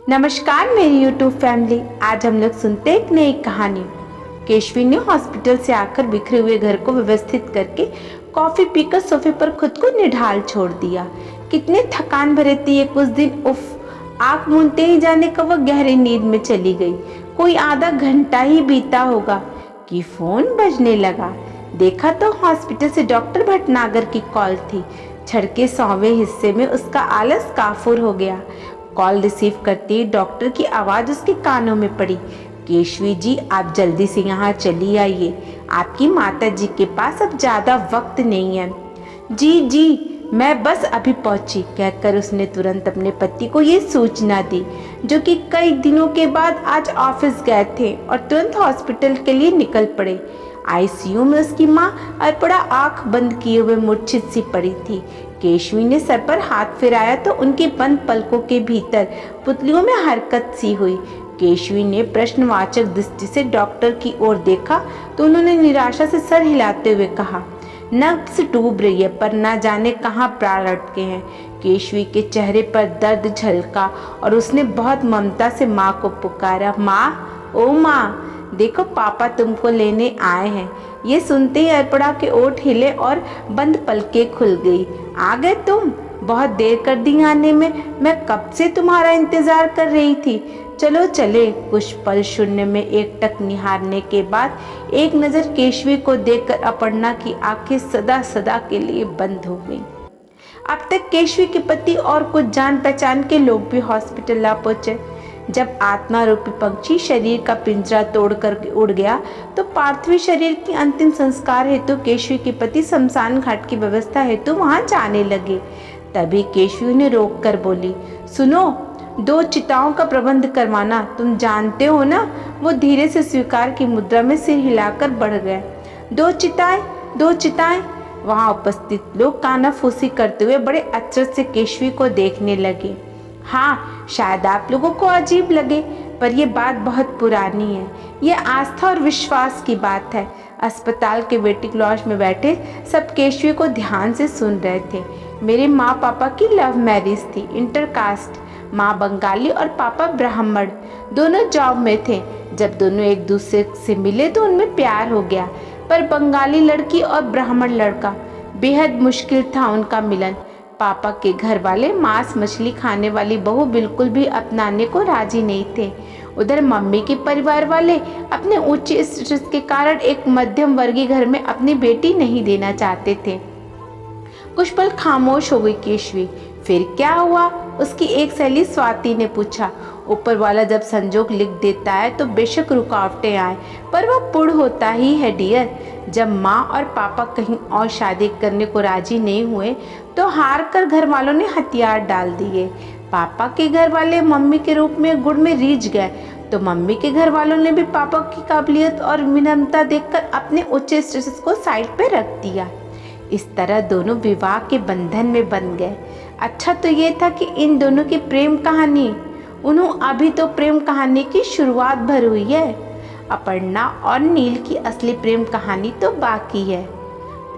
नमस्कार मेरी YouTube family. आज हम लोग सुनते एक नई कहानी। केशवी ने हॉस्पिटल से आकर बिखरे हुए घर को व्यवस्थित करके कॉफी पीकर सोफे पर खुद को निढाल छोड़ दिया। कितने थकान भरे थे ये कुछ दिन। उफ, आँख मूंदते ही जाने कब वह गहरी नींद में चली गई। कोई आधा घंटा ही बीता होगा कि फोन बजने लगा। देखा तो हॉस्पिटल से डॉक्टर भटनागर की कॉल थी। छड़ के 100वें हिस्से में उसका आलस काफूर हो गया। कॉल रिसीव करते ही डॉक्टर की आवाज उसके कानों में पड़ी। केशवी जी, आप जल्दी से यहाँ चली आइए, आपकी माता जी के पास अब ज्यादा वक्त नहीं है। जी जी, मैं बस अभी पहुंची, कहकर उसने तुरंत अपने पति को ये सूचना दी, जो कि कई दिनों के बाद आज ऑफिस गए थे और तुरंत हॉस्पिटल के लिए निकल पड़े। आईसीयू में उसकी माँ अर्पणा आंख बंद किए हुए मूर्छित सी पड़ी थी। केशवी ने सर पर हाथ फिराया तो उनके बंद पलकों के भीतर पुतलियों में हरकत सी हुई। केशवी ने प्रश्नवाचक दृष्टि से डॉक्टर की ओर देखा तो उन्होंने निराशा से सर हिलाते हुए कहा, नब्ज डूब रही है पर ना जाने कहाँ प्राण अटके हैं। केशवी के चेहरे पर दर्द झलका और उसने बहुत ममता से माँ को पुकारा, माँ, ओ माँ, देखो पापा तुमको लेने आए हैं। ये सुनते ही अर्पणा के ओठ हिले और बंद पलकें खुल गई। आ गए तुम? बहुत देर कर दी आने में, मैं कब से तुम्हारा इंतजार कर रही थी। चलो चले। कुछ पल शून्य में एकटक निहारने के बाद एक नजर केशवी को देखकर अपर्णा की आंखें सदा सदा के लिए बंद हो गईं। अब तक केशवी के पति और कुछ जान पहचान के लोग भी हॉस्पिटल ला पहुंचे। जब आत्मा रूपी पक्षी शरीर का पिंजरा तोड़ कर उड़ गया तो पार्थिव शरीर की अंतिम संस्कार हेतु केशवी के पति शमशान घाट की व्यवस्था हेतु वहां जाने लगे। तभी केशवी ने रोक कर बोली, सुनो, 2 चिताओं का प्रबंध करवाना, तुम जानते हो ना। वो धीरे से स्वीकार की मुद्रा में सिर हिलाकर बढ़ गए। 2 चिताएं, 2 चिताएं। वहां उपस्थित लोग कानाफूसी करते हुए बड़े अचरज से केशवी को देखने लगे। हाँ, शायद आप लोगों को अजीब लगे, पर यह बात बहुत पुरानी है। यह आस्था और विश्वास की बात है। अस्पताल के वेटिंग लॉज में बैठे सब केशवी को ध्यान से सुन रहे थे। मेरे माँ पापा की लव मैरिज थी, इंटरकास्ट। माँ बंगाली और पापा ब्राह्मण, दोनों जॉब में थे। जब दोनों एक दूसरे से मिले तो उनमें प्यार हो गया, पर बंगाली लड़की और ब्राह्मण लड़का, बेहद मुश्किल था उनका मिलन। पापा के घर वाले मांस मछली खाने वाली बहू बिल्कुल भी अपनाने को राजी नहीं थे। उधर मम्मी के परिवार वाले अपने उच्च स्टेटस के कारण एक मध्यम वर्गीय घर में अपनी बेटी नहीं देना चाहते थे। कुछ पल खामोश हो गई केशवी। फिर क्या हुआ? उसकी एक सहेली स्वाति ने पूछा। ऊपर वाला जब संजोग लिख देता है तो बेशक रुकावटें आए, पर वह पूर्ण होता ही है डियर। जब माँ और पापा कहीं और शादी करने को राजी नहीं हुए तो हार कर घर वालों ने हथियार डाल दिए। पापा के घर वाले मम्मी के रूप में गुड़ में रीझ गए तो मम्मी के घर वालों ने भी पापा की काबिलियत और विनम्रता देखकर अपने उच्च स्टेटस को साइड पे रख दिया। इस तरह दोनों विवाह के बंधन में बंध गए। अच्छा तो ये था कि इन दोनों की प्रेम कहानी, अभी तो प्रेम कहानी की शुरुआत भर हुई है। अपर्णा और नील की असली प्रेम कहानी तो बाकी है।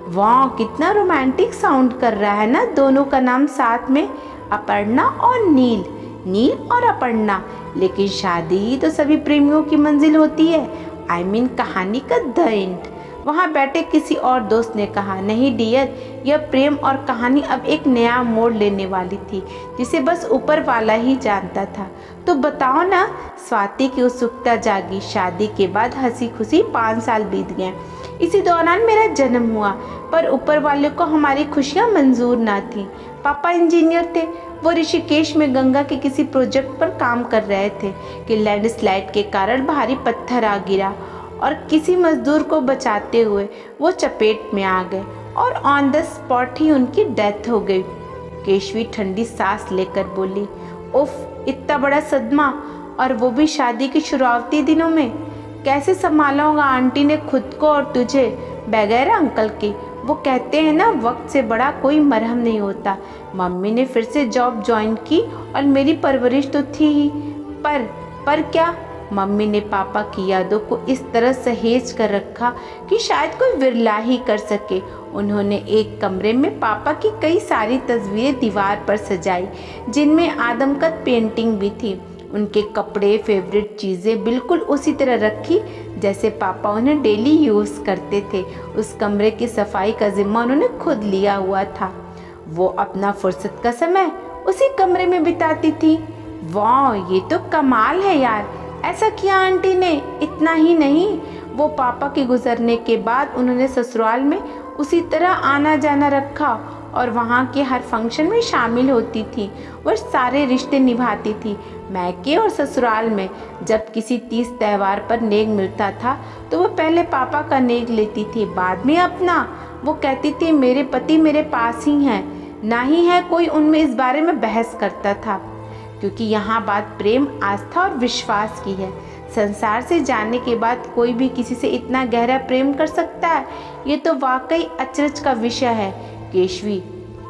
वाह, कितना रोमांटिक साउंड कर रहा है ना दोनों का नाम साथ में, अपर्णा और नील, नील और अपर्णा। लेकिन शादी ही तो सभी प्रेमियों की मंजिल होती है। I mean, कहानी का द एंड। वहाँ बैठे किसी और दोस्त ने कहा, नहीं डियर, यह प्रेम और कहानी अब एक नया मोड़ लेने वाली थी जिसे बस ऊपर वाला ही जानता था। तो बताओ ना। स्वाति की उत्सुकता जागी। शादी के बाद हंसी खुशी 5 साल बीत गए। इसी दौरान मेरा जन्म हुआ, पर ऊपर वाले को हमारी खुशियाँ मंजूर ना थी। पापा इंजीनियर थे। वो ऋषिकेश में गंगा के किसी प्रोजेक्ट पर काम कर रहे थे कि लैंडस्लाइड के कारण भारी पत्थर आ गिरा और किसी मजदूर को बचाते हुए वो चपेट में आ गए और ऑन द स्पॉट ही उनकी डेथ हो गई। केशवी ठंडी सांस लेकर बोली, उफ, इतना बड़ा सदमा, और वो भी शादी के शुरुआती दिनों में। कैसे संभाला होगा आंटी ने खुद को और तुझे, बगैर अंकल के। वो कहते हैं ना, वक्त से बड़ा कोई मरहम नहीं होता। मम्मी ने फिर से जॉब ज्वाइन की और मेरी परवरिश तो थी ही, पर क्या? मम्मी ने पापा की यादों को इस तरह सहेज कर रखा कि शायद कोई विरला ही कर सके। उन्होंने एक कमरे में पापा की कई सारी तस्वीरें दीवार पर सजाई, जिनमें आदमकद पेंटिंग भी थी। उनके कपड़े, फेवरेट चीज़ें बिल्कुल उसी तरह रखी जैसे पापा उन्हें डेली यूज़ करते थे। उस कमरे की सफाई का जिम्मा उन्होंने खुद लिया हुआ था। वो अपना फुर्सत का समय उसी कमरे में बिताती थी। वाह, ये तो कमाल है यार, ऐसा किया आंटी ने। इतना ही नहीं, वो पापा के गुजरने के बाद उन्होंने ससुराल में उसी तरह आना जाना रखा और वहाँ के हर फंक्शन में शामिल होती थी। वह सारे रिश्ते निभाती थी। मैके और ससुराल में जब किसी तीज त्यौहार पर नेक मिलता था तो वह पहले पापा का नेक लेती थी, बाद में अपना। वो कहती थी मेरे पति मेरे पास ही हैं, ना ही है कोई उनमें इस बारे में बहस करता था, क्योंकि यहाँ बात प्रेम, आस्था और विश्वास की है। संसार से जाने के बाद कोई भी किसी से इतना गहरा प्रेम कर सकता है, ये तो वाकई अचरज का विषय है। केशवी,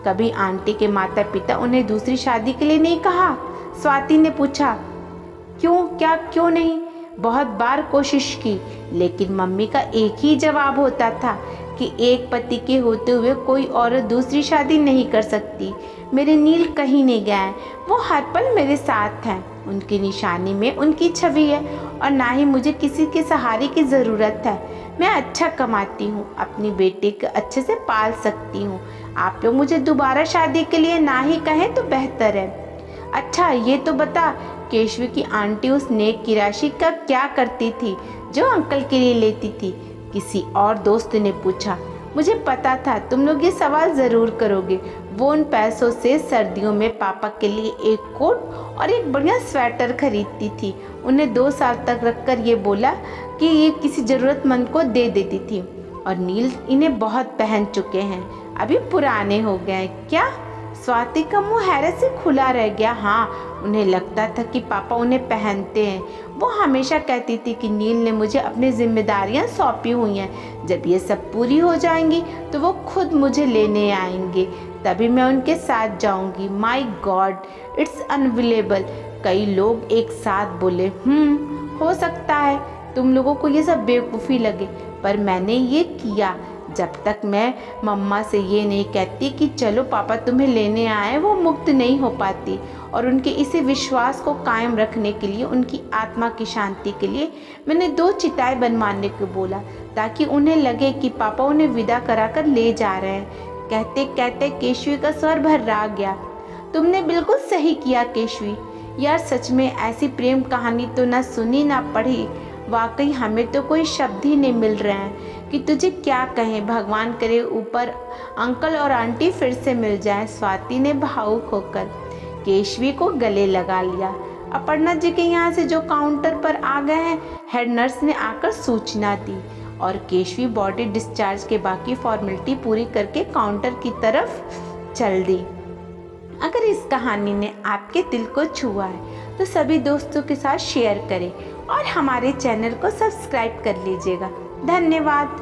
कभी आंटी के माता पिता उन्हें दूसरी शादी के लिए नहीं कहा? स्वाति ने पूछा। क्यों नहीं? बहुत बार कोशिश की, लेकिन मम्मी का एक ही जवाब होता था कि एक पति के होते हुए कोई औरत दूसरी शादी नहीं कर सकती। मेरे नील कहीं नहीं गए, वो हर पल मेरे साथ हैं। उनकी निशानी में उनकी छवि है और ना ही मुझे किसी के सहारे की ज़रूरत है। मैं अच्छा कमाती हूँ, अपनी बेटी को अच्छे से पाल सकती हूँ। आप लोग मुझे दोबारा शादी के लिए ना ही कहें तो बेहतर है। अच्छा ये तो बता, केशवी की आंटी उस नेक की राशि का क्या करती थी जो अंकल के लिए लेती थी? किसी और दोस्त ने पूछा। मुझे पता था तुम लोग ये सवाल ज़रूर करोगे। वो उन पैसों से सर्दियों में पापा के लिए एक कोट और एक बढ़िया स्वेटर खरीदती थी। उन्हें 2 साल तक रखकर ये बोला कि ये किसी ज़रूरतमंद को दे देती थी। और नील इन्हें बहुत पहन चुके हैं, अभी पुराने हो गए। क्या? स्वाति का मुंह हैरत से खुला रह गया। हाँ, उन्हें लगता था कि पापा उन्हें पहनते हैं। वो हमेशा कहती थी कि नील ने मुझे अपनी जिम्मेदारियां सौंपी हुई हैं, जब ये सब पूरी हो जाएंगी तो वो खुद मुझे लेने आएंगे, तभी मैं उनके साथ जाऊंगी। My God, it's unbelievable. कई लोग एक साथ बोले। हो सकता है तुम लोगों को ये सब बेवकूफ़ी लगे, पर मैंने ये किया। जब तक मैं मम्मा से ये नहीं कहती कि चलो पापा तुम्हें लेने आए, वो मुक्त नहीं हो पाती। और उनके इसी विश्वास को कायम रखने के लिए, उनकी आत्मा की शांति के लिए मैंने 2 चिताएं बनवाने को बोला, ताकि उन्हें लगे कि पापा उन्हें विदा कराकर ले जा रहे हैं। कहते कहते केशवी का स्वर भर्रा गया। तुमने बिल्कुल सही किया केशवी। यार सच में ऐसी प्रेम कहानी तो ना सुनी ना पढ़ी। वाकई हमें तो कोई शब्द ही नहीं मिल रहे हैं कि तुझे क्या कहें। भगवान करे ऊपर अंकल और आंटी फिर से मिल जाएं। स्वाति ने भावुक होकर केशवी को गले लगा लिया। अपर्णा जी के यहाँ से जो काउंटर पर आ गए हैं, हेड नर्स ने आकर सूचना दी और केशवी बॉडी डिस्चार्ज के बाकी फॉर्मेलिटी पूरी करके काउंटर की तरफ चल दी। अगर इस कहानी ने आपके दिल को छुआ है तो सभी दोस्तों के साथ शेयर करें और हमारे चैनल को सब्सक्राइब कर लीजिएगा। धन्यवाद।